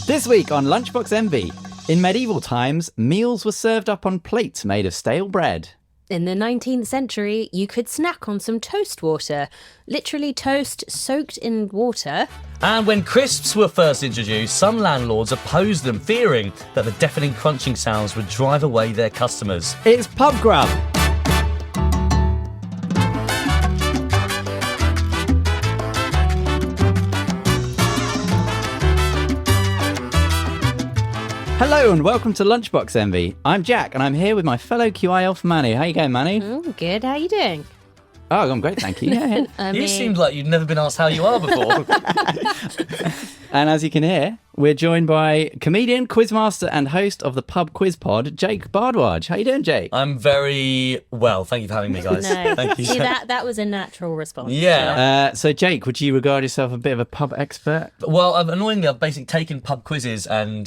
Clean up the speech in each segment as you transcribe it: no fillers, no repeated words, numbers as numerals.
This week on Lunchbox Envy, in medieval times, meals were served up on plates made of stale bread. In the 19th century, you could snack on some toast water. Literally toast soaked in water. And when crisps were first introduced, some landlords opposed them, fearing that the deafening crunching sounds would drive away their customers. It's pub grub. Hello and welcome to Lunchbox Envy. I'm Jack and I'm here with my fellow QI elf Manu. How you going, Manu? Good, how you doing? Oh, I'm great, thank you. Yeah. You seemed like you'd never been asked how you are before. And as you can hear, we're joined by comedian, quizmaster and host of the Pub Quiz Pod, Jake Bardwaj. How you doing, Jake? I'm very well, thank you for having me, guys. No. Thank you. See, that was a natural response. Yeah. So, Jake, would you regard yourself a bit of a pub expert? Well, annoyingly, I've basically taken pub quizzes and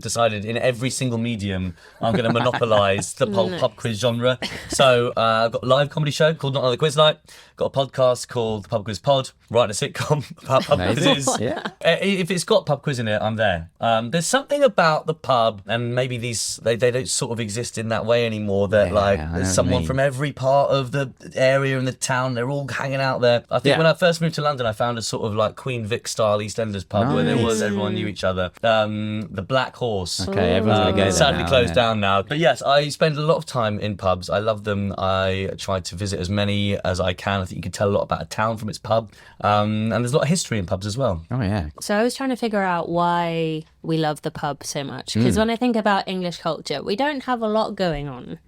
decided in every single medium I'm going to monopolise the whole pub quiz genre. So I've got a live comedy show called Not Another Quiz Night. Got a podcast called The Pub Quiz Pod. Writing a sitcom about pub quizzes. Yeah. If it's got pub quiz in it, I'm there. There's something about the pub, and maybe they don't sort of exist in that way anymore, that there's someone from every part of the area and the town, they're all hanging out there. I think when I first moved to London, I found a sort of like Queen Vic style EastEnders pub where everyone knew each other. The Black Horse. Okay, everyone's going to go there sadly now, closed down now. But yes, I spend a lot of time in pubs. I love them. I try to visit as many as I can. I think you can tell a lot about a town from its pub. And there's a lot of history in pubs as well. Oh, yeah. So I was trying to figure out why we love the pub so much. Because when I think about English culture, we don't have a lot going on.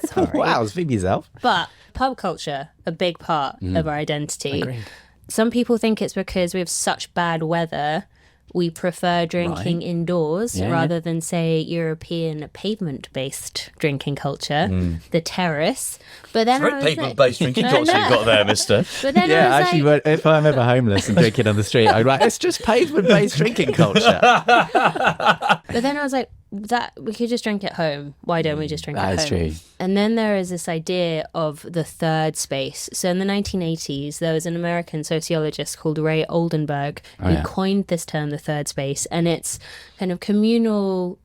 Sorry. Wow, speak for yourself. But pub culture, a big part of our identity. Agreed. Some people think it's because we have such bad weather, we prefer drinking indoors rather than, say, European pavement-based drinking culture, the terrace. But then Very pavement-based drinking culture you've got there, mister. But then Yeah, I was actually, if I'm ever homeless and drinking on the street, I'd be like, it's just pavement-based drinking culture. but then I was like, that we could just drink at home. Why don't we just drink at home? That is true. And then there is this idea of the third space. So in the 1980s, there was an American sociologist called Ray Oldenburg who coined this term, the third space. And it's kind of communal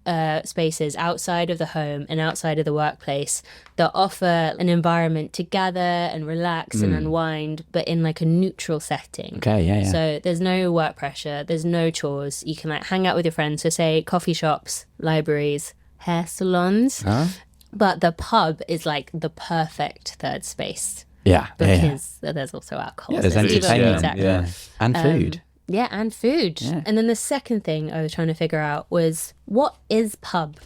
spaces outside of the home and outside of the workplace that offer an environment to gather and relax and unwind, but in like a neutral setting. Okay, yeah. So there's no work pressure, there's no chores. You can like hang out with your friends. So say coffee shops, libraries, hair salons. But the pub is like the perfect third space. Yeah. Because there's also alcohol. Yeah, there's so it's even- entertainment. exactly. Yeah. And food. Yeah, and food. Yeah. And then the second thing I was trying to figure out was, what is pub?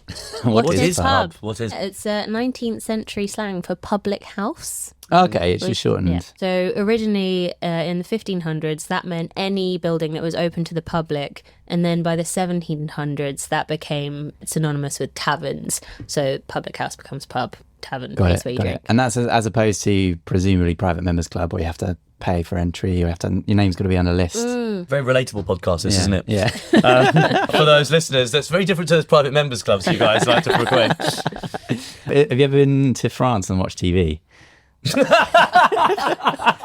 What is pub? pub? What is? It's a 19th century slang for public house. Okay, it's just shortened. Yeah. So originally in the 1500s, that meant any building that was open to the public. And then by the 1700s, that became synonymous with taverns. So public house becomes pub, tavern, place where you drink. And that's as opposed to presumably private members club where you have to pay for entry, your name's got to be on a list. Very relatable podcast, this, isn't it? Yeah. For those listeners, that's very different to those private members clubs you guys like to frequent. Have you ever been to France and watched TV?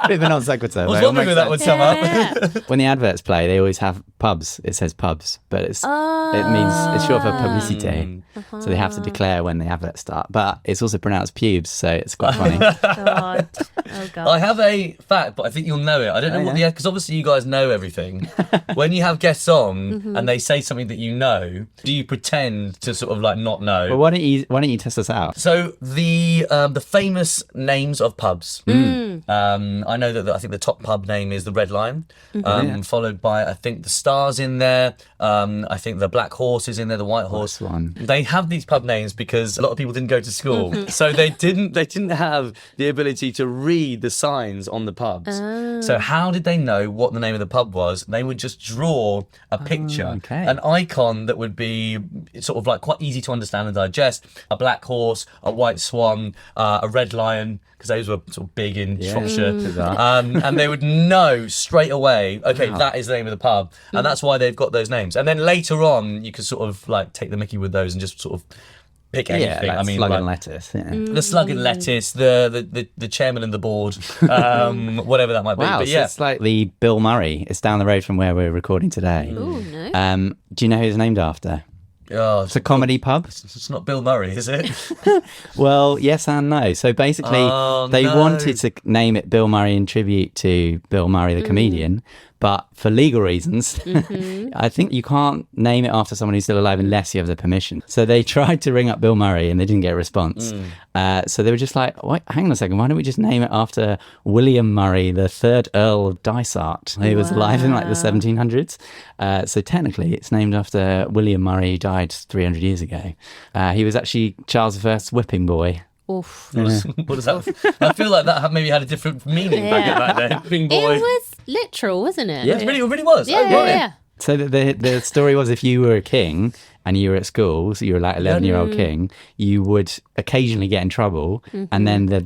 Bit of a non sequitur. I was wondering where that would come up. When the adverts play, they always have pubs. It says pubs, but it means it's short for publicité. So they have to declare when the adverts start. But it's also pronounced pubes, so it's quite funny. God. Oh, God. I have a fact, but I think you'll know it. I don't know what because obviously you guys know everything. When you have guests on and they say something that you know, do you pretend to sort of like not know? Well, why don't you test us out? So the famous names of pubs. I know that I think the top pub name is the Red Lion, followed by I think the Star's in there. I think the Black Horse is in there, the White Horse. One. They have these pub names because a lot of people didn't go to school, so they didn't have the ability to read the signs on the pubs. So how did they know what the name of the pub was? They would just draw a picture, an icon that would be sort of like quite easy to understand and digest. A black horse, a white swan, a red lion, because those were sort of big in Shropshire. And they would know straight away, okay, that is the name of the pub. And that's why they've got those names. And then later on, you could sort of like take the mickey with those and just sort of pick anything. Like I mean, slug like, and lettuce. Yeah. the slug and lettuce, the chairman and the board, whatever that might be. Wow, But so yeah, it's like the Bill Murray. It's down the road from where we're recording today. Oh, no. Do you know who it's named after? oh, It's a comedy pub. it's not Bill Murray, is it? Well, yes and no. So basically, they no. wanted to name it Bill Murray in tribute to Bill Murray, the comedian. But for legal reasons, I think you can't name it after someone who's still alive unless you have the permission. So they tried to ring up Bill Murray and they didn't get a response. So they were just like, wait, hang on a second, why don't we just name it after William Murray, the third Earl of Dysart, who was alive in like the 1700s. So technically it's named after William Murray, who died 300 years ago. He was actually Charles I's whipping boy. Oof. What does that? I feel like that maybe had a different meaning back then. Bing boy. It was literal, wasn't it? Yeah, it really was. Yeah, Oh, right. yeah. So the story was, if you were a king and you were at school, so you were like 11-year-old king, you would occasionally get in trouble, and then the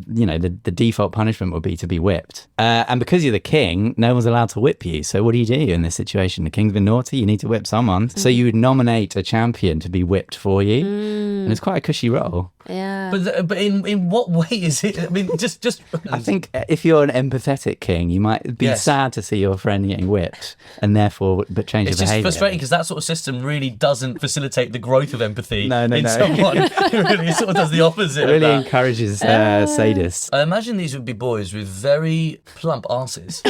default punishment would be to be whipped. And because you're the king, no one's allowed to whip you. So what do you do in this situation? The king's been naughty, you need to whip someone. So you would nominate a champion to be whipped for you, and it's quite a cushy role. Yeah. But in what way is it? I mean, just I think if you're an empathetic king, you might be sad to see your friend getting whipped, and therefore change it's your just behaviour. frustrating because that sort of system really doesn't facilitate the growth of empathy No. in someone. It really sort of does the opposite. It really of that. encourages sadists. I imagine these would be boys with very plump asses.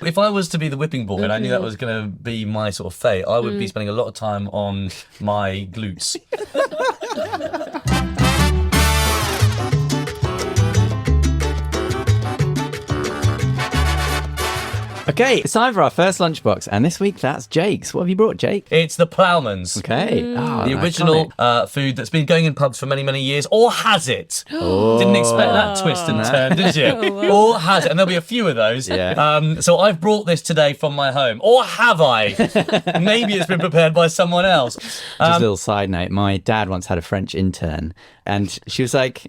If I was to be the whipping boy and I knew that was going to be my sort of fate, I would be spending a lot of time on my glutes. Okay, it's time for our first lunchbox, and this week that's Jake's. What have you brought, Jake? It's the Ploughman's. Okay. Oh, The original food that's been going in pubs for many, many years, or has it? Didn't expect that twist and turn, did you? Or has it? And there'll be a few of those. Yeah. So I've brought this today from my home. Or have I? Maybe it's been prepared by someone else. Just a little side note, my dad once had a French intern, and she was like...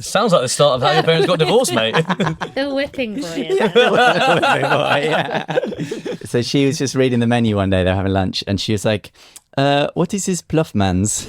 Sounds like the start of how your parents got divorced, mate. The whipping boy. So she was just reading the menu one day, they were having lunch, and she was like, what is this Pluffman's?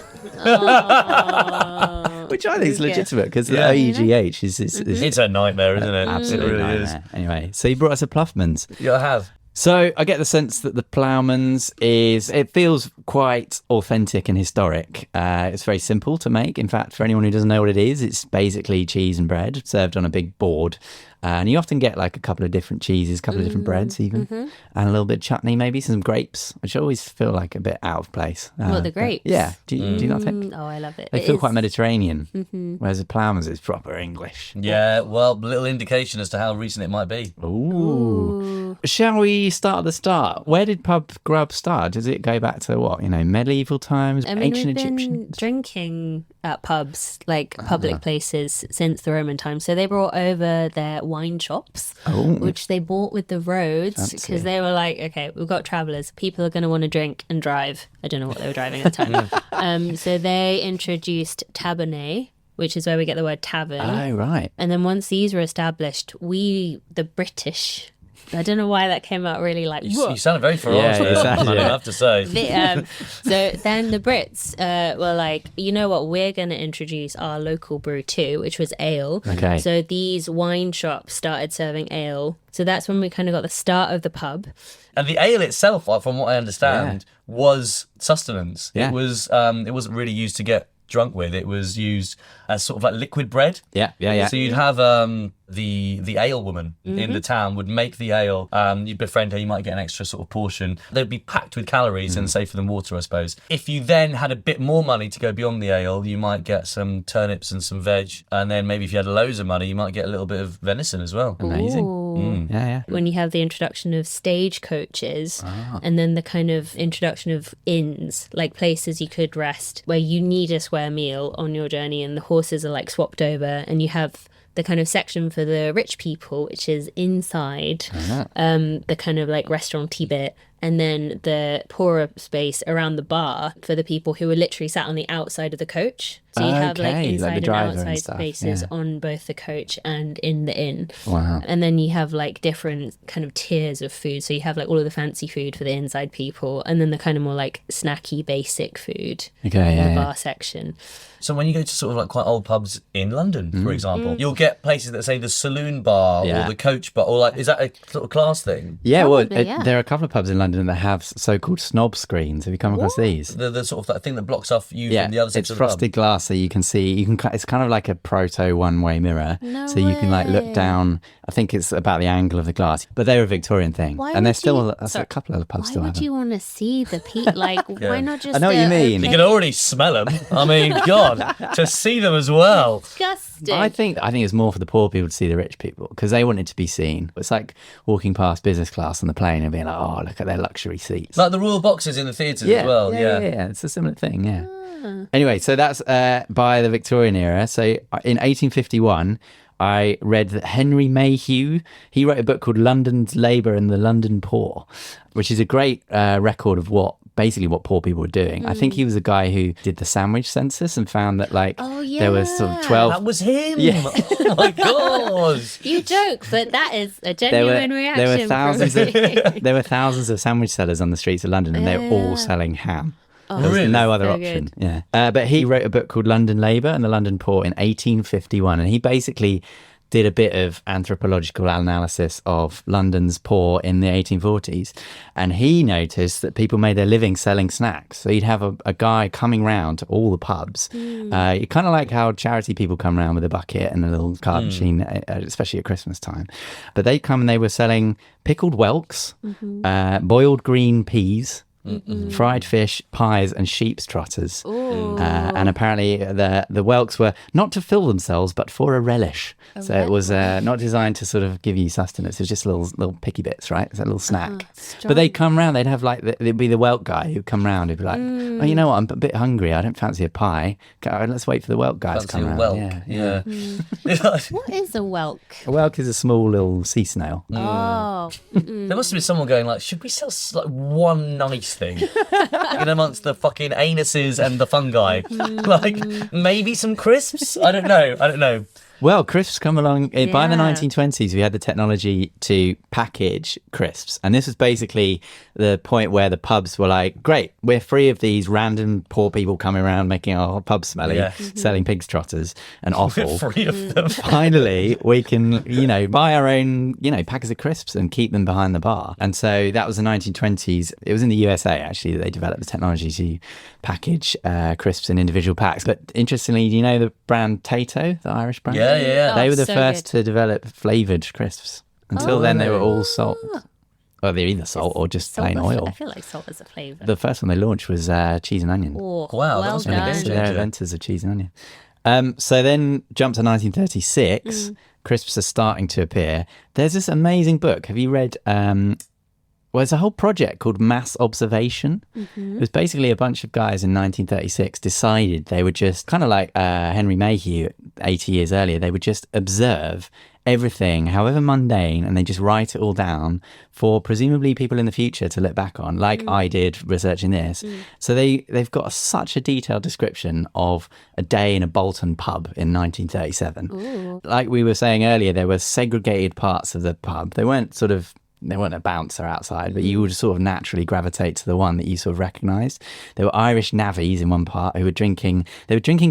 Which I think is legitimate, because the OUGH is... It's a nightmare, isn't it? Absolutely It really nightmare. Anyway, so you brought us a Pluffman's. Yeah, I have. So I get the sense that the Ploughman's it feels quite authentic and historic. It's very simple to make. In fact, for anyone who doesn't know what it is, it's basically cheese and bread served on a big board. And you often get like a couple of different cheeses, a couple of different breads even, and a little bit of chutney, maybe some grapes, which always feel like a bit out of place. What, the grapes? Yeah. Do you not think? Oh, I love it. They feel quite Mediterranean, whereas the Ploughman's is proper English. Yeah, well, little indication as to how recent it might be. Ooh. Shall we start at the start? Where did pub grub start? Does it go back to what, medieval times, I mean, ancient we've been Egyptians? drinking at pubs, like public places, since the Roman times. So they brought over their wine shops, which they bought with the roads, because they were like, okay, we've got travellers. People are going to want to drink and drive. I don't know what they were driving at the time. So they introduced tabernet, which is where we get the word tavern. Oh, right. And then once these were established, the British... I don't know why that came out really like... You sounded very ferocious. Yeah, you sounded, I have to say. So then the Brits were like, you know what, we're going to introduce our local brew too, which was ale. Okay. So these wine shops started serving ale. So that's when we kind of got the start of the pub. And the ale itself, from what I understand, was sustenance. Yeah. It wasn't really used to get drunk with. It was used as sort of like liquid bread. Yeah. So you'd have the ale woman in the town would make the ale. You'd befriend her, you might get an extra sort of portion. They'd be packed with calories and safer than water, I suppose. If you then had a bit more money to go beyond the ale, you might get some turnips and some veg. And then maybe if you had loads of money, you might get a little bit of venison as well. Amazing. Ooh. Yeah. When you have the introduction of stagecoaches and then the kind of introduction of inns, like places you could rest where you need a square meal on your journey and the horses are like swapped over, and you have the kind of section for the rich people, which is inside the kind of like restaurant-y bit, and then the poorer space around the bar for the people who were literally sat on the outside of the coach. So you have like Okay, inside the and driver and outside stuff, spaces yeah. on both the coach and in the inn. Wow. And then you have like different kind of tiers of food. So you have like all of the fancy food for the inside people, and then the kind of more like snacky, basic food Okay, in the yeah. bar section. So when you go to sort of like quite old pubs in London, for example, you'll get places that say the saloon bar Yeah. or the coach bar, or like, is that a sort of class thing? Yeah, Probably, yeah. there are a couple of pubs in London that have so-called snob screens. Have you come across these? The sort of that thing that blocks off you Yeah, from the other side it's of the pub. frosted glass, so you can see. It's kind of like a proto one-way mirror, No so you can like look way. down. I think it's about the angle of the glass, but they're a Victorian thing, Why and would there's still you- a couple of pubs Why still have would them. you want to see the like? Why not just? I know what you mean. You can already smell them. I mean, God, to see them as well. Disgusting. I think it's more for the poor people to see the rich people because they wanted to be seen. It's like walking past business class on the plane and being like, "Oh, look at their luxury seats." Like the royal boxes in the theatres as well. Yeah. It's a similar thing. Yeah. Anyway, so that's by the Victorian era. So in 1851. I read that Henry Mayhew, he wrote a book called London's Labour and the London Poor, which is a great record of basically what poor people were doing. I think he was a guy who did the sandwich census and found that there was sort of yeah. 12... That was him. Yeah. Oh my God. You joke, but that is a There were, genuine reaction. there were thousands from me. there were thousands of sandwich sellers on the streets of London and they were all selling ham. There was really? no other So option. Yeah. But he wrote a book called London Labour and the London Poor in 1851, and he basically did a bit of anthropological analysis of London's poor in the 1840s. And he noticed that people made their living selling snacks. So you'd have a guy coming round to all the pubs. Kind of like how charity people come round with a bucket and a little card machine, especially at Christmas time. But they'd come and they were selling pickled whelks, boiled green peas, fried fish, pies, and sheep's trotters. And apparently the whelks were not to fill themselves, but for a relish. It was not designed to sort of give you sustenance. It was just little picky bits, right? It's a little snack. But they'd come round, they'd have there'd be the whelk guy who'd come round, who'd be like, oh, you know what, I'm a bit hungry, I don't fancy a pie. Let's wait for the whelk guy to come round. Whelk. Yeah. What is a whelk? A whelk is a small little sea snail. Oh, There must have been someone going like, should we sell like one nice thing in amongst the fucking anuses and the fungi? Like maybe some crisps? I don't know. Well, crisps come along. By the Yeah. 1920s, we had the technology to package crisps. And this was basically the point where the pubs were like, great, we're free of these random poor people coming around making our pub smelly, Yeah. selling pig's trotters and offal. We're free of them. Finally, we can, buy our own, packets of crisps and keep them behind the bar. And so that was the 1920s. It was in the USA, actually, that they developed the technology to package crisps in individual packs. But interestingly, do you know the brand Tato, the Irish brand? Yeah. They were the so first good. to develop flavoured crisps. Until then, they were all salt. Well, they're either salt or just salt plain was- oil. I feel like salt is a flavour. The first one they launched was cheese and onion. Oh, Wow, that well must have been a done. game So they're changer. inventors of cheese and onion. So then jump to 1936, crisps are starting to appear. There's this amazing book. Have you read... Well, there's a whole project called Mass Observation. It was basically a bunch of guys in 1936 decided they would just, kind of like Henry Mayhew 80 years earlier, they would just observe everything, however mundane, and they just write it all down for presumably people in the future to look back on, like I did researching this. So they've got such a detailed description of a day in a Bolton pub in 1937. Like we were saying earlier, there were segregated parts of the pub. They weren't a bouncer outside, but you would sort of naturally gravitate to the one that you sort of recognised. There were Irish navvies in one part who were drinking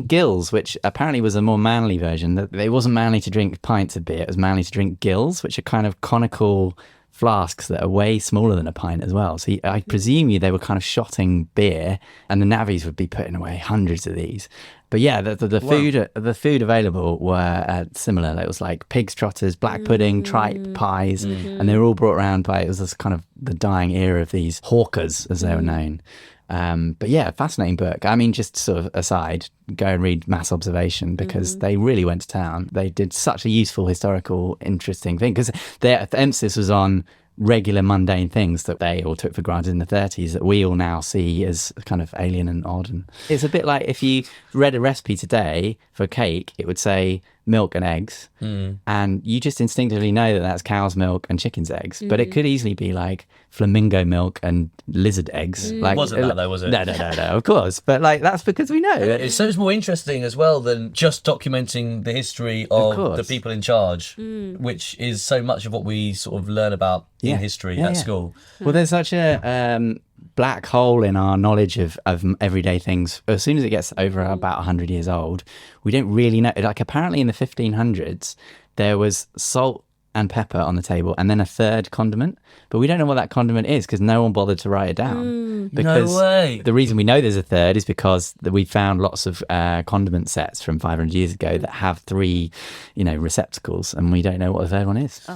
gills, which apparently was a more manly version. It wasn't manly to drink pints of beer, it was manly to drink gills, which are kind of conical flasks that are way smaller than a pint as well. So I presume they were kind of shotting beer, and the navvies would be putting away hundreds of these. But yeah, the food available were similar. It was like pig's trotters, black pudding, tripe, pies, and they were all brought around by, it was this kind of the dying era of these hawkers, as they were known. But yeah, fascinating book. I mean, just sort of aside, go and read Mass Observation because they really went to town. They did such a useful, historical, interesting thing because their emphasis was on regular mundane things that they all took for granted in the 30s that we all now see as kind of alien and odd. And it's a bit like if you read a recipe today for cake, it would say milk and eggs, and you just instinctively know that that's cow's milk and chicken's eggs. But it could easily be like flamingo milk and lizard eggs. Like, Wasn't that though, was it? No, of course. But like that's because we know. It's so much more interesting as well than just documenting the history of the people in charge, which is so much of what we sort of learn about in history at school. Well, there's such a black hole in our knowledge of everyday things. As soon as it gets over about 100 years old, we don't really know. Like apparently in the 1500s, there was salt and pepper on the table and then a third condiment, but we don't know what that condiment is because no one bothered to write it down. Because no way. The reason we know there's a third is because we found lots of condiment sets from 500 years ago that have 3 receptacles, and we don't know what the third one is.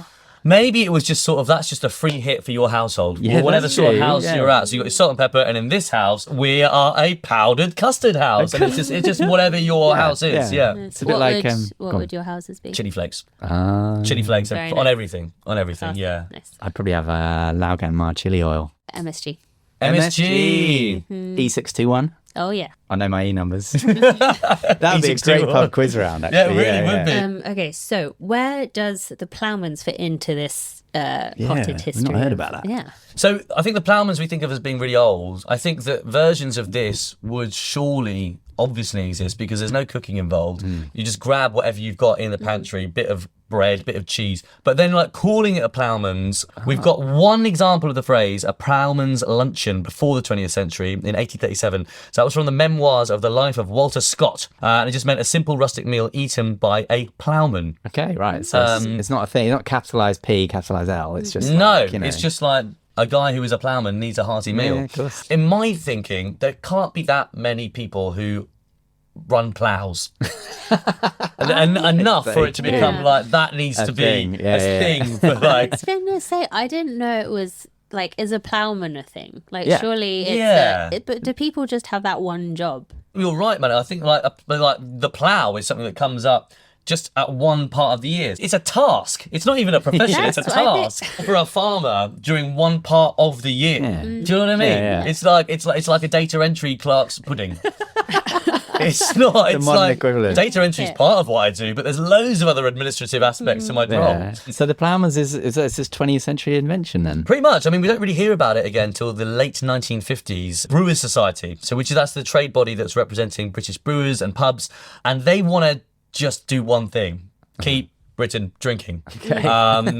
Maybe it was just sort of, that's just a free hit for your household, Yeah, or whatever that's sort of true, house you're at. So you've got your salt and pepper, and in this house, we are a powdered custard house. And it's just whatever your house is, It's a bit like... what would your houses be? Chili flakes. Ah. Chili flakes Very on nice. everything, Nice. I'd probably have Laugan Mar chili oil. MSG. MSG. E621. Oh, yeah. I know my E numbers. That would be a great pub quiz round, actually. Yeah, it really would be. Okay, so where does the Ploughmans fit into this potted history? We've not heard about that. Yeah. So I think the Ploughmans we think of as being really old. I think that versions of this would surely obviously exist because there's no cooking involved. You just grab whatever you've got in the pantry, bit of bread, bit of cheese. But then like calling it a Ploughman's, we've got one example of the phrase, a Ploughman's luncheon, before the 20th century in 1837. So that was from the memoirs of the life of Walter Scott. And it just meant a simple rustic meal eaten by a ploughman. Okay, right. So it's not a thing. It's not capitalised P, capitalised L. It's just No, like, it's just like a guy who is a ploughman needs a hearty meal. of course. In my thinking, there can't be that many people who run ploughs. and enough for it to become like, that needs to be thing. a thing. For like, I was going to say, I didn't know it was, like, is a ploughman a thing? Like, Yeah. surely it's... Yeah. But do people just have that one job? you're right, man. I think like the plough is something that comes up just at one part of the year. It's a task. It's not even a profession. It's a That's what I task for a farmer during one part of the year. Yeah. Do you know what I mean? Yeah. It's like a data entry clerk's pudding. It's not. It's modern like equivalent. data entry is part of what I do, but there's loads of other administrative aspects to my job. Yeah. So the Ploughmans is this 20th century invention then? Pretty much. I mean, we don't really hear about it again until the late 1950s. Brewers Society, that's the trade body that's representing British brewers and pubs, and they want to just do one thing: keep Britain drinking,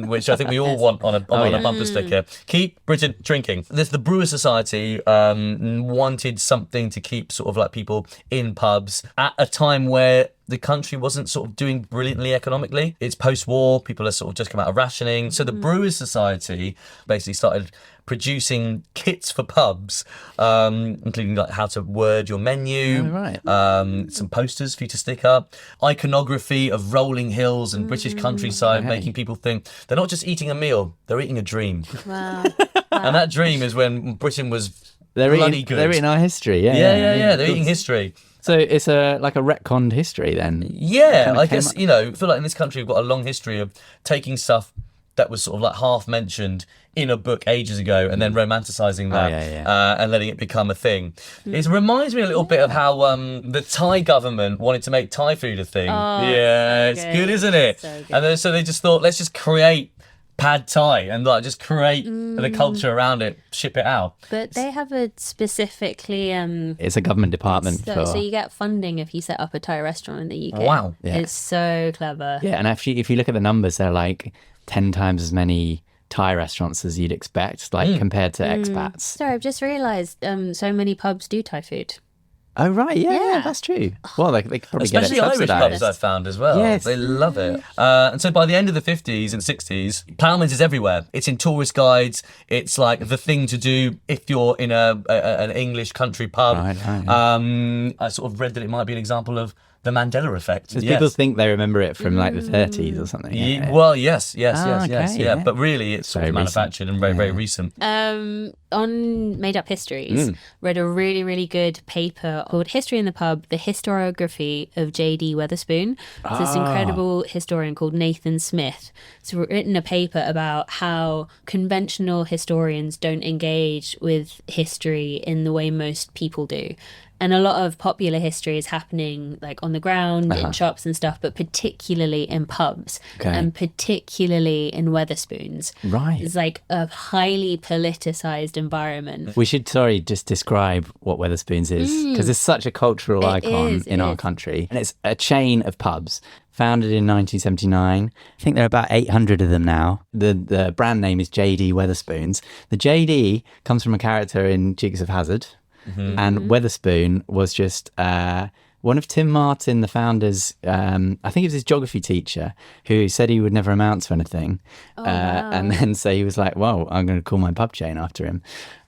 which I think we all want on a bumper sticker. Keep Britain drinking. The Brewer Society wanted something to keep sort of like people in pubs at a time where the country wasn't sort of doing brilliantly economically. It's post-war, people are sort of just come out of rationing. So the Brewers Society basically started producing kits for pubs, including like how to word your menu, some posters for you to stick up, iconography of rolling hills and British countryside, making people think they're not just eating a meal, they're eating a dream. Wow. And that dream is when Britain was They're bloody good. They're eating our history, Yeah, they're eating history. So it's like a retconned history then? Yeah, I guess, I feel like in this country we've got a long history of taking stuff that was sort of like half mentioned in a book ages ago and then romanticising that and letting it become a thing. It reminds me a little bit of how the Thai government wanted to make Thai food a thing. It's good, isn't it? So good. And then, so they just thought, let's just create pad Thai and like just create the culture around it, ship it out. But they have a specifically... It's a government department so you get funding if you set up a Thai restaurant in the UK. Wow. Yeah. It's so clever. Yeah, and if you look at the numbers, they're like 10 times as many Thai restaurants as you'd expect, like compared to expats. Sorry, I've just realised so many pubs do Thai food. Oh, right, yeah, that's true. Well, they could probably Especially get it Irish subsidised. pubs I've found as well. Yes. They love it. And so by the end of the 50s and 60s, Ploughman's is everywhere. It's in tourist guides. It's like the thing to do if you're in an English country pub. Right. I sort of read that it might be an example of the Mandela effect. Because people think they remember it from like the 30s or something. Yeah. Well, yes. Okay, Yeah, but really it's sort of Very manufactured and very, very recent. On Made Up Histories, read a really, really good paper called History in the Pub, the historiography of J.D. Weatherspoon. It's this incredible historian called Nathan Smith. He's written a paper about how conventional historians don't engage with history in the way most people do. And a lot of popular history is happening like on the ground, in shops and stuff, but particularly in pubs and particularly in Wetherspoons. Right. It's like a highly politicized environment. We should, just describe what Wetherspoons is, because it's such a cultural icon in our country. And it's a chain of pubs founded in 1979. I think there are about 800 of them now. The brand name is JD Wetherspoons. The JD comes from a character in Dukes of Hazzard. And Wetherspoon was just one of Tim Martin, the founder's, I think it was his geography teacher, who said he would never amount to anything. And then so he was like, well, I'm going to call my pub chain after him.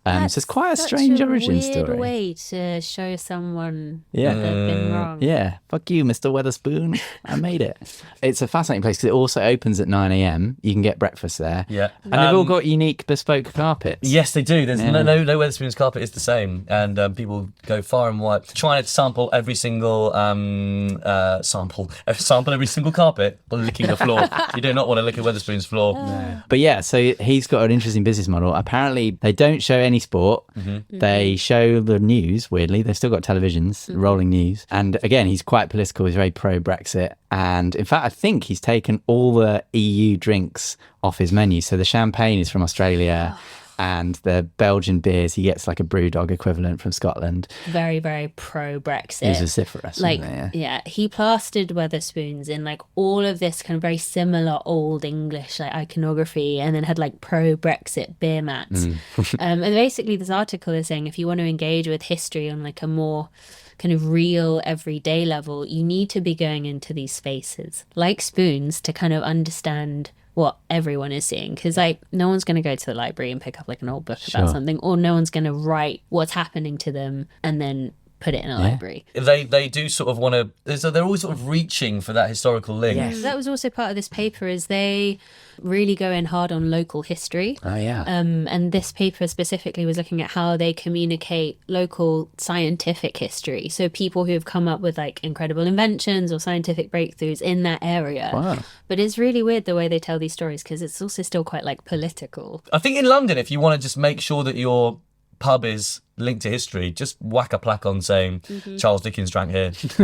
So it's quite a strange origin story. Weird way to show someone that they've been wrong. Yeah, fuck you, Mr. Wetherspoon. I made it. It's a fascinating place because it also opens at 9 a.m. You can get breakfast there. Yeah. And they've all got unique bespoke carpets. Yes, they do. There's no Wetherspoons carpet is the same. And people go far and wide trying to sample every single sample every single carpet while licking the floor. You do not want to lick a Wetherspoons floor. No. But yeah, so he's got an interesting business model. Apparently, they don't show any sport. They show the news, weirdly. They've still got televisions, rolling news. And again, he's quite political. He's very pro-Brexit. And in fact, I think he's taken all the EU drinks off his menu. So the champagne is from Australia. And the Belgian beers, he gets like a Brewdog equivalent from Scotland. Very, very pro-Brexit. He's vociferous. Like, he plastered Wetherspoons in like all of this kind of very similar old English like iconography, and then had like pro-Brexit beer mats. And basically this article is saying if you want to engage with history on like a more kind of real everyday level, you need to be going into these spaces like Spoons to kind of understand what everyone is seeing, because like no one's going to go to the library and pick up like an old book about something, or no one's going to write what's happening to them and then put it in a library. They do sort of want to, so they're always sort of reaching for that historical link. Yes. That was also part of this paper, is they really go in hard on local history. And this paper specifically was looking at how they communicate local scientific history. So people who have come up with like incredible inventions or scientific breakthroughs in that area. Wow. But it's really weird the way they tell these stories, because it's also still quite like political. I think in London, if you want to just make sure that your pub is linked to history, just whack a plaque on saying Charles Dickens drank here. True.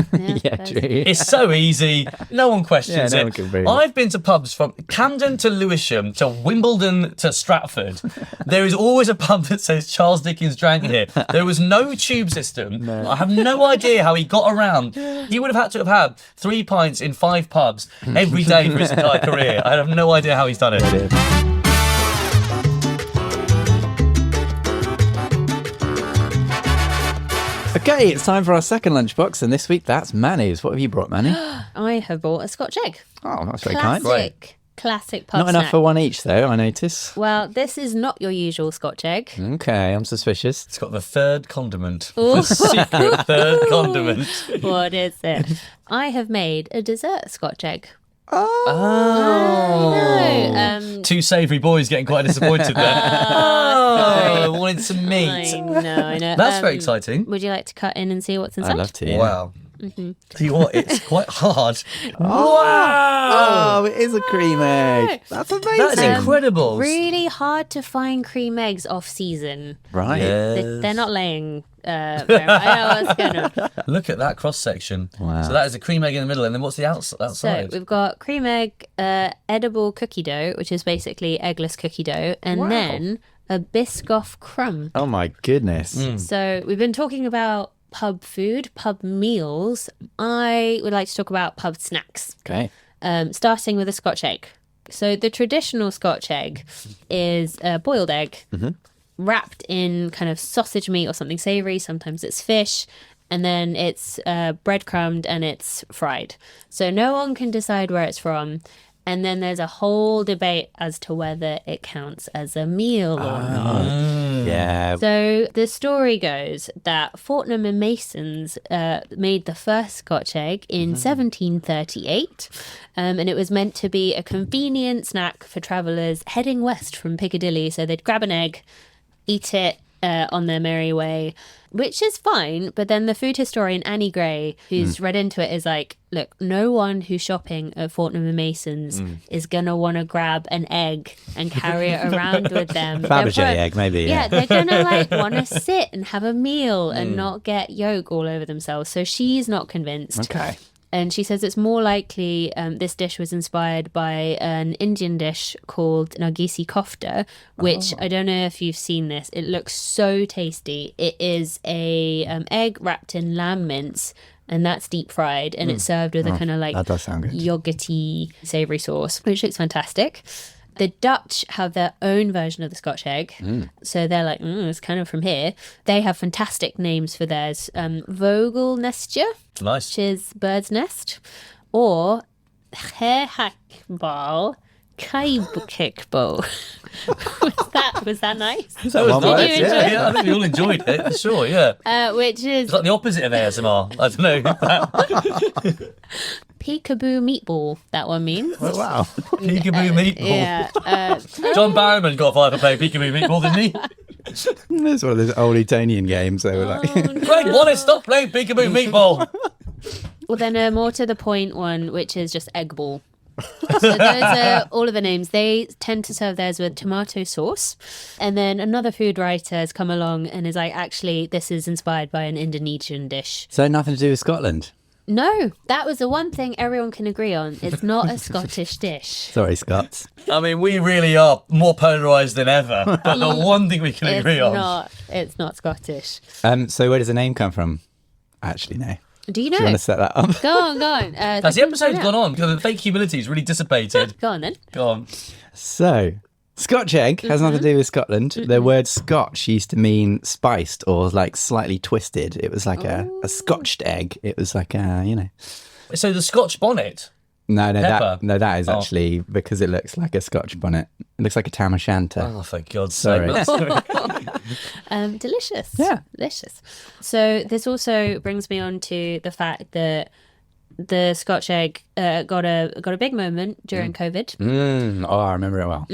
It's so easy. No one questions no one it. can prove I've been to pubs from Camden to Lewisham to Wimbledon to Stratford. There is always a pub that says Charles Dickens drank here. There was no tube system. I have no idea how he got around. He would have had to have had 3 pints in 5 pubs every day for his entire career. I have no idea how he's done it. Okay, it's time for our second lunchbox, and this week that's Manu's. What have you brought, Manu? I have bought a Scotch egg. Oh, that's very kind. Classic pub Not snack. enough for one each, though, I notice. Well, this is not your usual Scotch egg. Okay, I'm suspicious. It's got the third condiment. The secret third condiment. What is it? I have made a dessert Scotch egg. Oh. 2 savoury boys getting quite disappointed there. I wanted some meat. I know. That's very exciting. Would you like to cut in and see what's inside? I'd love to, yeah. Wow. Tell you what, it's quite hard. Wow! Oh, it is a cream egg. That's amazing. That's incredible. Really hard to find cream eggs off season. Right. Yes. They're not laying. I know what's going on. Look at that cross section. Wow. So that is a cream egg in the middle, and then what's the outside? So we've got cream egg, edible cookie dough, which is basically eggless cookie dough, and then a Biscoff crumb. Oh my goodness. So we've been talking about pub food, pub meals. I would like to talk about pub snacks. Okay. Starting with a Scotch egg. So the traditional Scotch egg is a boiled egg wrapped in kind of sausage meat or something savoury. Sometimes it's fish. And then it's breadcrumbed and it's fried. So no one can decide where it's from. And then there's a whole debate as to whether it counts as a meal or not. Yeah. So the story goes that Fortnum and Masons made the first Scotch egg in 1738. And it was meant to be a convenient snack for travellers heading west from Piccadilly. So they'd grab an egg, eat it on their merry way, which is fine. But then the food historian Annie Gray, who's read into it, is like, look, no one who's shopping at Fortnum and Mason's is going to want to grab an egg and carry it around with them. Fabergé egg, maybe. Yeah, they're going to like want to sit and have a meal and not get yolk all over themselves. So she's not convinced. Okay. And she says it's more likely this dish was inspired by an Indian dish called Nargisi kofta, which I don't know if you've seen this. It looks so tasty. It is a egg wrapped in lamb mince, and that's deep fried, and it's served with a kind of like that does sound good. yogurty savoury sauce, which looks fantastic. The Dutch have their own version of the Scotch egg. So they're like, it's kind of from here. They have fantastic names for theirs. Vogelnestje, Nice. which is bird's nest, or Gehaktbal Kaibukikbo. Was that nice? That was one nice. word, Yeah, I think we all enjoyed it, for sure, yeah. Which is It's like the opposite of ASMR. I don't know. Peekaboo Meatball, that one means. Oh, wow. Peekaboo Meatball. Yeah. John Barrowman got fired for playing Peekaboo Meatball, didn't he? It's one of those old Etonian games. They were like, Greg Wallace, stop playing Peekaboo Meatball. Well, then a more to the point one, which is just egg ball. So those are all of the names. They tend to serve theirs with tomato sauce. And then another food writer has come along and is like, actually, this is inspired by an Indonesian dish. so nothing to do with Scotland. No, that was the one thing everyone can agree on. It's not a Scottish dish. Sorry, Scots. I mean, we really are more polarised than ever. But the one thing we can agree on. It's not Scottish. So where does the name come from? Actually, no. Do you know? Do you want to set that up? Go on. As the episode's gone on, because the fake humility is really dissipated. Go on then. Go on. So, Scotch egg has nothing to do with Scotland. The word Scotch used to mean spiced or like slightly twisted. It was like a scotched egg. It was like So the Scotch bonnet. No, Pepper? that is actually because it looks like a Scotch bonnet. It looks like a tam o' shanter. Oh, for God's Sorry. sake. Delicious. Yeah. Delicious. So this also brings me on to the fact that the Scotch egg got a big moment during COVID. Oh, I remember it well.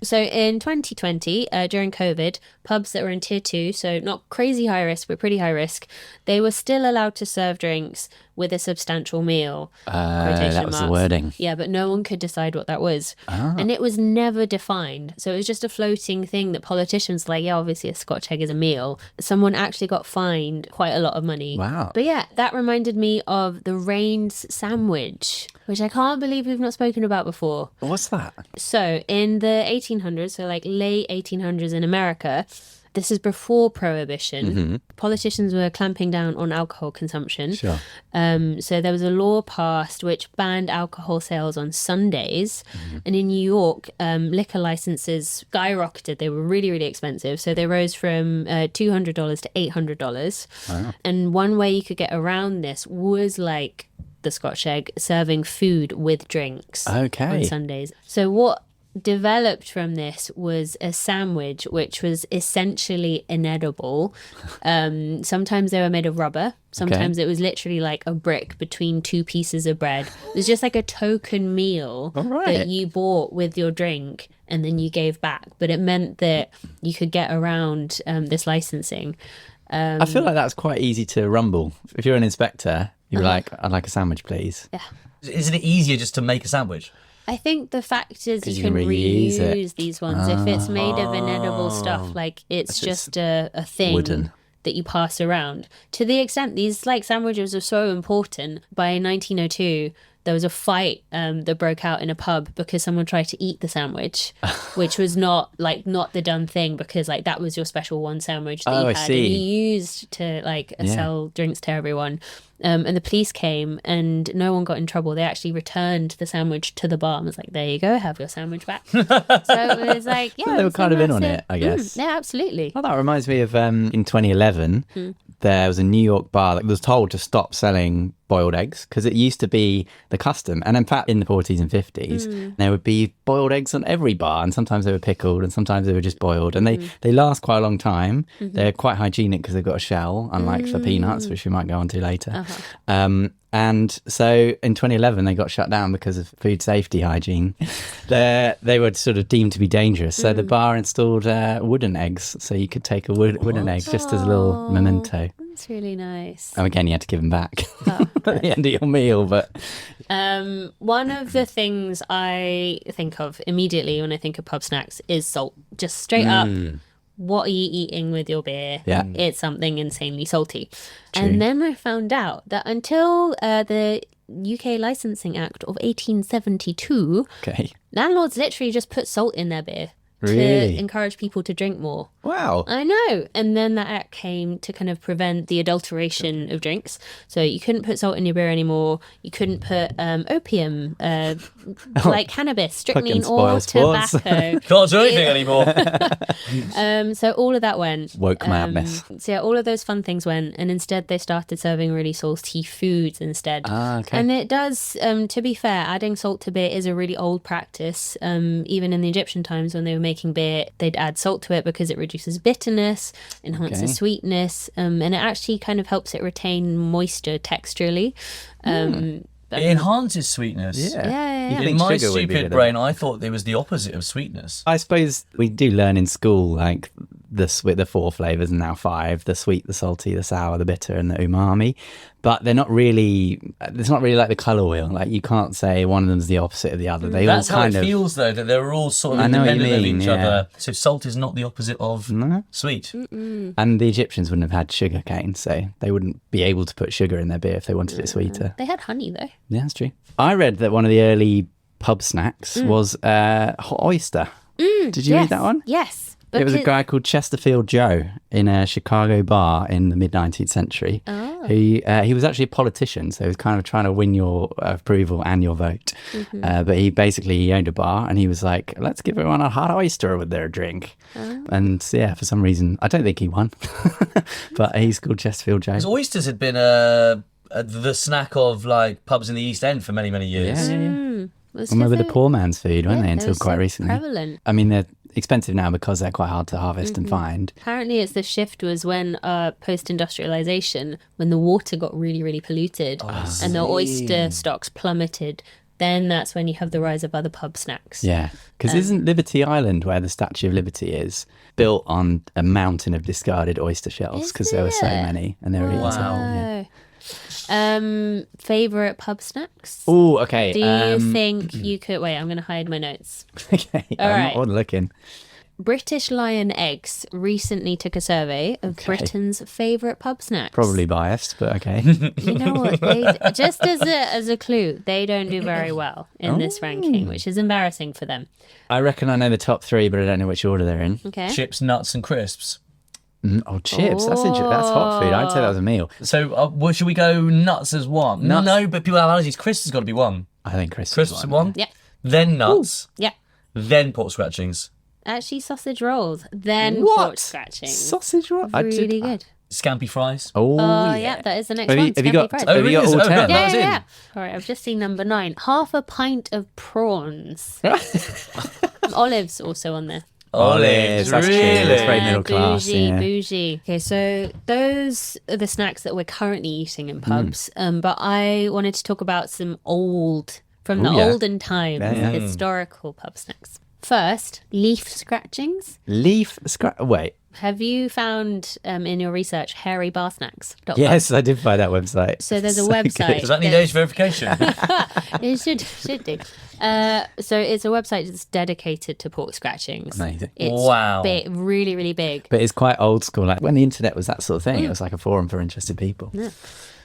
So in 2020, during COVID, pubs that were in tier 2, so not crazy high risk, but pretty high risk, they were still allowed to serve drinks with a substantial meal. That was the wording. Yeah, but no one could decide what that was. And it was never defined. So it was just a floating thing that politicians were like, yeah, obviously a Scotch egg is a meal. Someone actually got fined quite a lot of money. Wow. But yeah, that reminded me of the Rains sandwich, which I can't believe we've not spoken about before. What's that? So in the 1800s, so like late 1800s in America, this is before Prohibition. Politicians were clamping down on alcohol consumption. Sure. So there was a law passed which banned alcohol sales on Sundays. And in New York, liquor licenses skyrocketed. They were really, really expensive. So they rose from $200 to $800. Wow. And one way you could get around this was like the Scotch egg, serving food with drinks on Okay. Sundays. So what developed from this was a sandwich which was essentially inedible. Sometimes they were made of rubber, sometimes it was literally like a brick between two pieces of bread. It was just like a token meal that you bought with your drink and then you gave back, but it meant that you could get around this licensing. I feel like that's quite easy to rumble. If you're an inspector, you're like, I'd like a sandwich, please. Yeah, Isn't it easier just to make a sandwich? I think the fact is you you can can reuse it. reuse these ones. If it's made of inedible stuff, like it's just a thing wooden. that you pass around. To the extent these like sandwiches are so important, by 1902 there was a fight that broke out in a pub because someone tried to eat the sandwich, which was not the done thing, because like that was your special one sandwich that you had and you used to like sell drinks to everyone. And the police came and no one got in trouble. They actually returned the sandwich to the bar and was like, there you go, have your sandwich back. So it was like, yeah. They were kind of in on it, I guess. Yeah, absolutely. Well, that reminds me of in 2011, there was a New York bar that was told to stop selling boiled eggs, because it used to be the custom. And in fact, in the 40s and 50s, there would be boiled eggs on every bar, and sometimes they were pickled and sometimes they were just boiled. And they last quite a long time. They're quite hygienic because they've got a shell, unlike the peanuts, which we might go on to later. And so in 2011, they got shut down because of food safety hygiene. They were sort of deemed to be dangerous. So the bar installed wooden eggs. So you could take a wooden egg just as a little memento. That's really nice. Oh, again, you had to give them back at the end of your meal. But one of the things I think of immediately when I think of pub snacks is salt. Just straight up. What are you eating with your beer? Yeah. It's something insanely salty. True. And then I found out that until the UK Licensing Act of 1872, landlords literally just put salt in their beer to encourage people to drink more. Wow. I know. And then that act came to kind of prevent the adulteration of drinks. So you couldn't put salt in your beer anymore. You couldn't put opium, like cannabis, strychnine, or tobacco. Can't do anything anymore. So all of that went. Woke madness. So yeah, all of those fun things went. And instead they started serving really salty foods instead. And it does, to be fair, adding salt to beer is a really old practice. Even in the Egyptian times when they were making beer, they'd add salt to it because it reduces bitterness, enhances sweetness, and it actually kind of helps it retain moisture texturally. It enhances sweetness. Yeah. In my stupid brain, I thought it was the opposite of sweetness. I suppose we do learn in school, like the 4 flavours and now 5, the sweet, the salty, the sour, the bitter and the umami. But they're not really, it's not really like the colour wheel. Like you can't say one of them's the opposite of the other. That's how it feels though, that they're all sort of independent of each other. So salt is not the opposite of sweet. And the Egyptians wouldn't have had sugar cane, so they wouldn't be able to put sugar in their beer if they wanted it sweeter. They had honey though. Yeah, that's true. I read that one of the early pub snacks was hot oyster. Did you read that one? Yes. It was a guy called Chesterfield Joe in a Chicago bar in the mid-19th century. He was actually a politician, so he was kind of trying to win your approval and your vote. But he owned a bar and he was like, let's give everyone a hot oyster with their drink. And yeah, for some reason, I don't think he won. But he's called Chesterfield Joe. Because oysters had been the snack of like pubs in the East End for many, many years. Well, they were the poor man's food, weren't they, until quite recently? Prevalent. I mean, they're expensive now because they're quite hard to harvest and find. Apparently it's the shift was when post-industrialization, when the water got really, really polluted and the oyster stocks plummeted. Then that's when you have the rise of other pub snacks. Yeah, because isn't Liberty Island, where the Statue of Liberty is, built on a mountain of discarded oyster shells because there were so many and they were eaten. Yeah. Favorite pub snacks? Oh, okay. Do you think you could wait? I'm going to hide my notes. Okay, I'm not looking. British Lion Eggs recently took a survey of Britain's favourite pub snacks. Probably biased, but okay. You know what? Just as a clue, they don't do very well in this ranking, which is embarrassing for them. I reckon I know the top 3, but I don't know which order they're in. Okay. Chips, nuts, and crisps. Chips. That's hot food. I'd say that was a meal. So, should we go nuts as one? Nuts. No, but people have allergies. Crisps has got to be one. I think crisps is one. Yeah. Then nuts. Ooh. Yeah. Then pork scratchings. Actually, sausage rolls. Then pork scratchings. Sausage rolls? Really good. Scampi fries. Oh, yeah. That is the next one. Have you got fries. all 10? Yeah. All right, I've just seen number 9. Half a pint of prawns. Olives also on there. Olives, that's really? true. It's very middle class. Bougie. Okay, so those are the snacks that we're currently eating in pubs. But I wanted to talk about some from the olden times, historical pub snacks. First, leaf scratchings. Wait. Have you found in your research hairy bar snacks? Yes, I did find that website. So there's a website. Does that need age verification? It should do. So it's a website that's dedicated to pork scratchings. Amazing. It's big, really, really big. But it's quite old school. Like when the internet was that sort of thing, it was like a forum for interested people. Yeah.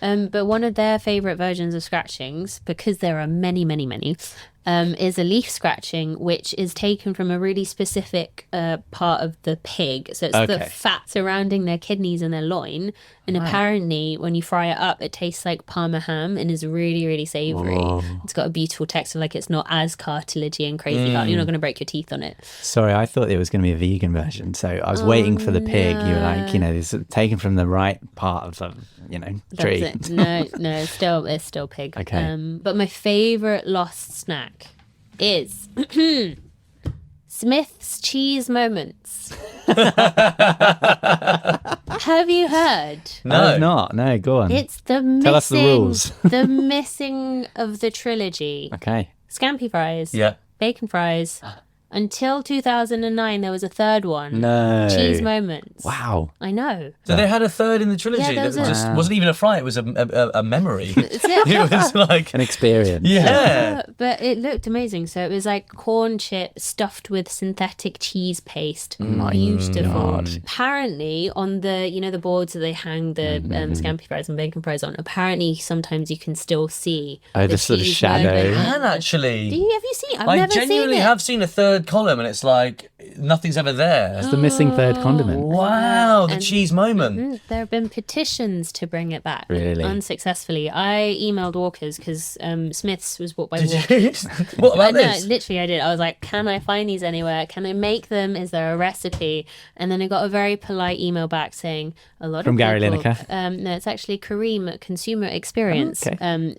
But one of their favourite versions of scratchings, because there are many, many, many, is a leaf scratching, which is taken from a really specific part of the pig. So it's the fat surrounding their kidneys and their loin. And apparently, when you fry it up, it tastes like Parma ham and is really, really savoury. Whoa. It's got a beautiful texture, like it's not as cartilagey and crazy. You're not going to break your teeth on it. Sorry, I thought it was going to be a vegan version. So I was waiting for the pig. You were like, it's taken from the right part of the, tree. That's it. No, it's still pig. Okay. But my favourite lost snack is Smith's cheese moments. Have you heard? No. I've not. No, go on. It's the missing. Tell us the rules. The missing of the trilogy. Okay. Scampi fries. Yeah. Bacon fries. Until 2009, there was a third one. No. Cheese moments. Wow. I know. So they had a third in the trilogy. Yeah, that just wasn't even a fry. It was a memory. It was like an experience. Yeah. But it looked amazing. So it was like corn chips stuffed with synthetic cheese paste. Beautiful. Apparently, on the the boards that they hang the scampi fries and bacon fries on, apparently sometimes you can still see the sort of cheese shadow. logo. And actually, Have you seen it? I've I never genuinely seen it. have seen a third column, and it's like nothing's ever there. It's the missing third condiment. Wow, the cheese moment. There have been petitions to bring it back. Really? Unsuccessfully. I emailed Walker's because Smith's was bought by Walker. Did you? What about this? No, literally I did. I was like, can I find these anywhere? Can I make them? Is there a recipe? And then I got a very polite email back saying a lot From of Gary people, Lineker? no, it's actually Kareem at Consumer Experience,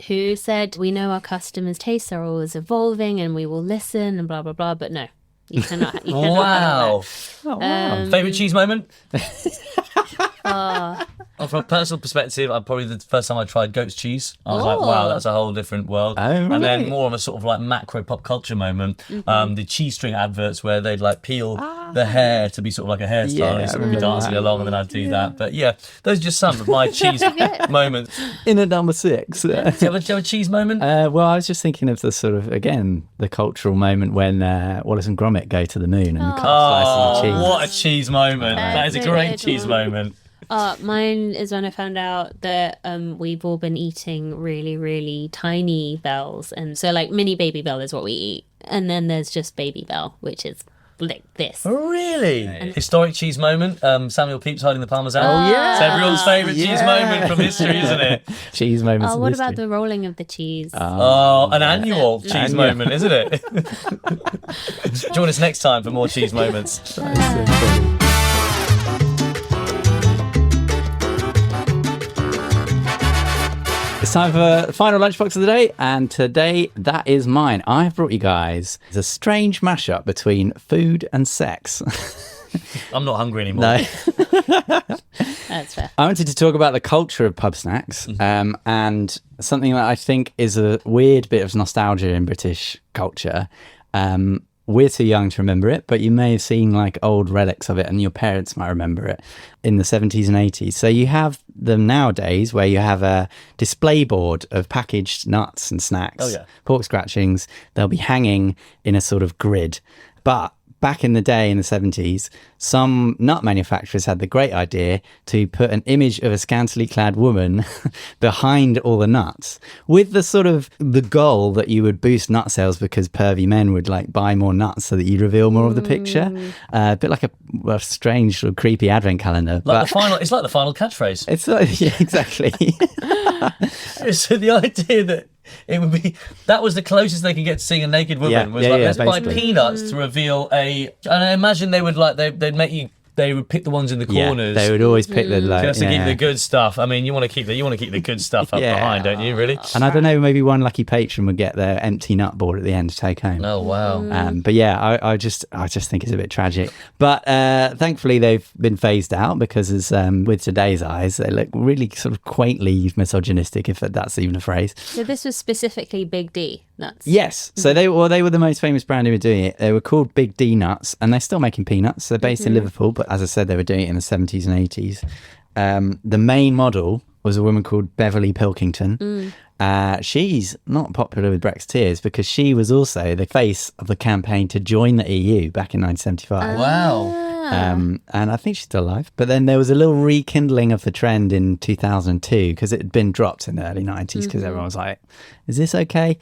who said, we know our customers' tastes are always evolving and we will listen and blah, blah, blah. But no, you cannot. You cannot Wow. Oh, wow. Favorite cheese moment? Well, from a personal perspective, probably the first time I tried goat's cheese. I was like, wow, that's a whole different world. Oh, right. And then more of a sort of like macro pop culture moment, the cheese string adverts where they'd like peel the hair to be sort of like a hairstyle. Yeah, and I sort of be remember dancing that. along, and then I'd do that. But yeah, those are just some of my cheese moments. In at number 6. Do you have a cheese moment? Well, I was just thinking of the sort of, again, the cultural moment when Wallace and Gromit go to the moon and cut slices of cheese. What a cheese moment. That is a great cheese moment. Mine is when I found out that we've all been eating really, really tiny bells. And so like mini Baby Bell is what we eat. And then there's just Baby Bell, which is like this. Really? Historic cheese moment. Samuel Pepys hiding the Parmesan. Oh, yeah. It's everyone's favourite cheese moment from history, isn't it? Cheese moments. What about the rolling of the cheese? An annual cheese moment, isn't it? Join us next time for more cheese moments. It's time for the final lunchbox of the day, and today that is mine. I've brought you guys a strange mashup between food and sex. I'm not hungry anymore. No. That's fair. I wanted to talk about the culture of pub snacks, and something that I think is a weird bit of nostalgia in British culture. We're too young to remember it, but you may have seen like old relics of it, and your parents might remember it in the 70s and 80s. So you have them nowadays where you have a display board of packaged nuts and snacks, pork scratchings. They'll be hanging in a sort of grid. But back in the day in the 70s, some nut manufacturers had the great idea to put an image of a scantily clad woman behind all the nuts, with the sort of the goal that you would boost nut sales because pervy men would like buy more nuts so that you'd reveal more of the picture. A bit like a strange sort of creepy advent calendar. It's like the final catchphrase. It's like, yeah, exactly. So the idea that it would be that was the closest they could get to seeing a naked woman let's buy peanuts to reveal and I imagine they would they would pick the ones in the corners. Yeah, they would always pick the just to keep the good stuff. I mean, you want to keep the good stuff up behind, don't you? Really? And I don't know, maybe one lucky patron would get their empty nut board at the end to take home. Oh wow! But yeah, I just think it's a bit tragic. But thankfully they've been phased out because as with today's eyes, they look really sort of quaintly misogynistic, if that's even a phrase. So this was specifically Big D nuts. Yes. So they were the most famous brand who were doing it. They were called Big D Nuts, and they're still making peanuts. They're based in Liverpool, but as I said, they were doing it in the 70s and 80s. The main model was a woman called Beverly Pilkington. She's not popular with Brexiteers because she was also the face of the campaign to join the EU back in 1975. Wow. And I think she's still alive. But then there was a little rekindling of the trend in 2002 because it had been dropped in the early 90s because everyone was like, is this okay?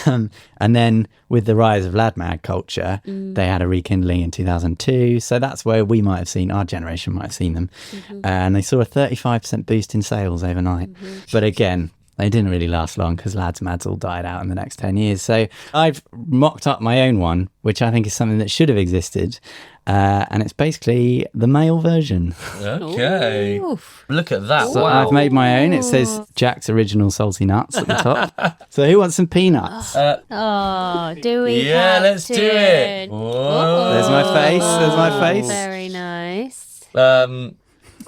And then with the rise of lad mag culture, they had a rekindling in 2002. So that's where we might have seen, our generation might have seen them. And they saw a 35% boost in sales overnight. But again, they didn't really last long because lads mads all died out in the next 10 years. So I've mocked up my own one, which I think is something that should have existed. And it's basically the male version. Okay. Oof. Look at that. So Wow. I've made my own. It says Jack's Original Salty Nuts at the top. So who wants some peanuts? Oh, do we? Yeah, have let's to? do it. Whoa. There's my face. There's my face. Very nice.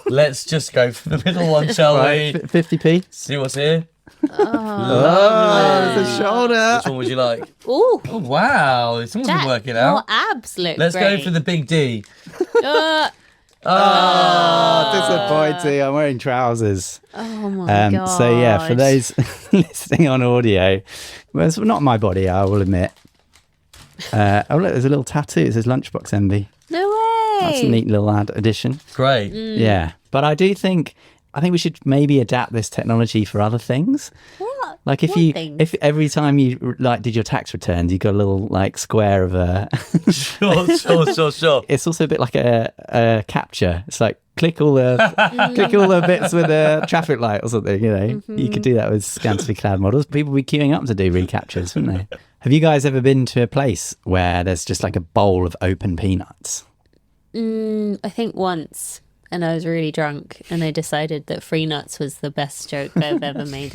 Let's just go for the middle one, shall Right, we? 50p. See what's here. Oh, there's a shoulder. Which one would you like? Ooh, Oh, wow. Someone's been Jack, working your out. abs look Let's great. go for the big D. Uh, Oh, disappointing. I'm wearing trousers. oh my god. So yeah, for those listening on audio, well, it's not my body, I will admit. Oh look, there's a little tattoo. It says Lunchbox Envy. No way. That's a neat little addition. Great. Yeah, but I think we should maybe adapt this technology for other things. What? Like What thing? if every time you like did your tax returns, you got a little like square of a. Sure. It's also a bit like a capture. It's like click all the bits with a traffic light or something. You know, you could do that with scantily clad models. People would be queuing up to do recaptures, wouldn't they? Have you guys ever been to a place where there's just like a bowl of open peanuts? I think once, and I was really drunk, and I decided that free nuts was the best joke I've ever made.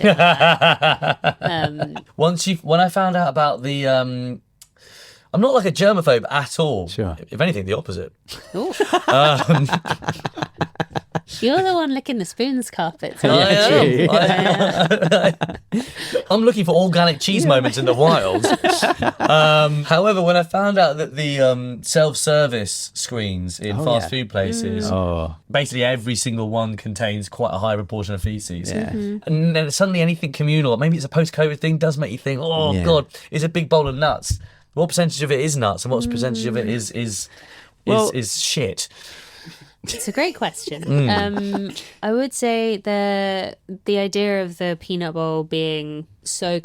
When I found out about the, I'm not like a germaphobe at all. Sure. If anything, the opposite. You're the one licking the spoons carpets. I am. I'm looking for organic cheese moments in the wild. However, when I found out that the self-service screens in fast food places, basically every single one contains quite a high proportion of feces. Yeah. And then suddenly anything communal, maybe it's a post-COVID thing, does make you think, God, it's a big bowl of nuts. What percentage of it is nuts and what percentage of it is shit? It's a great question. I would say the idea of the peanut bowl being so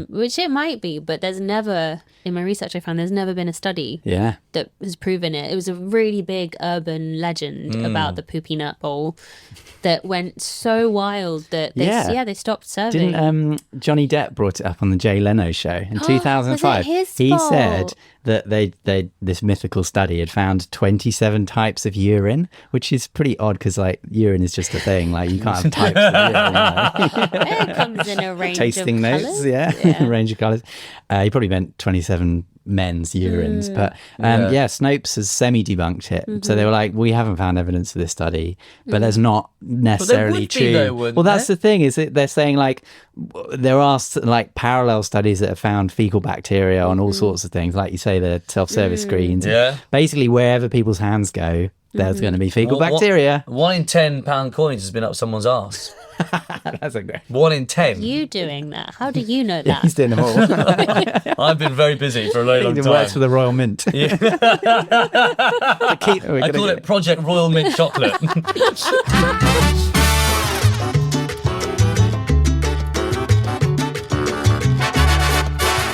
which it might be, but there's never, in my research I found, there's never been a study that has proven it. It was a really big urban legend about the poo peanut bowl that went so wild that they stopped serving. Didn't Johnny Depp brought it up on the Jay Leno show in 2005? Was it his He fault? said that they this mythical study had found 27 types of urine, which is pretty odd because like urine is just a thing. Like you can't have types of urine. You know? It comes in a range Tasting of notes, colours. a range of colours. He probably meant 27 men's urines, but Snopes has semi-debunked it. So they were like, we haven't found evidence for this study, but there's not necessarily would be true. though, wouldn't Well, that's there? the thing is that they're saying like there are like parallel studies that have found fecal bacteria on all sorts of things, like you say, the self-service screens. Yeah. Basically, wherever people's hands go, there's going to be fecal bacteria. 1 in 10 pound coins has been up someone's arse. That's a great. 1 in 10. You doing that? How do you know that? He's doing them all. I've been very busy for a very long He time. works for the Royal Mint. I call it Project Royal Mint Chocolate.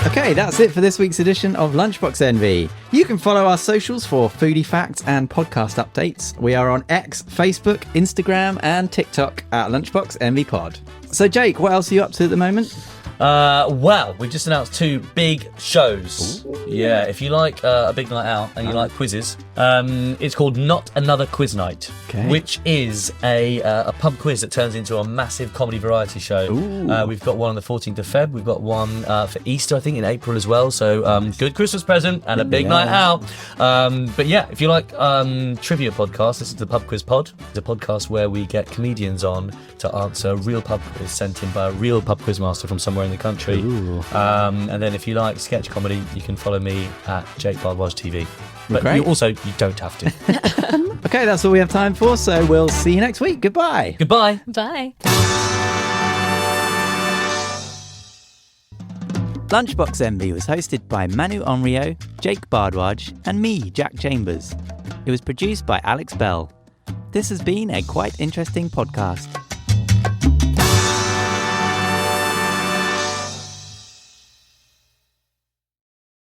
Okay, that's it for this week's edition of Lunchbox Envy. You can follow our socials for foodie facts and podcast updates. We are on X, Facebook, Instagram, and TikTok at Lunchbox Envy Pod. So, Jake, what else are you up to at the moment? Well, we've just announced 2 big shows. Ooh. Yeah, if you like a big night out and you like quizzes, it's called Not Another Quiz Night, which is a pub quiz that turns into a massive comedy variety show. We've got one on the 14th of Feb. We've got one for Easter, I think, in April as well. So good Christmas present and a big night out. But yeah, if you like trivia podcasts, this is the Pub Quiz Pod. It's a podcast where we get comedians on to answer real pub quiz sent in by a real pub quiz master from somewhere in the country. And then if you like sketch comedy, you can follow me at Jake Bardwaj TV. But you don't have to. Okay, that's all we have time for, so we'll see you next week. Goodbye. Goodbye. Bye. Lunchbox Envy was hosted by Manu Onryo, Jake Bardwaj, and me, Jack Chambers. It was produced by Alex Bell. This has been a quite interesting podcast.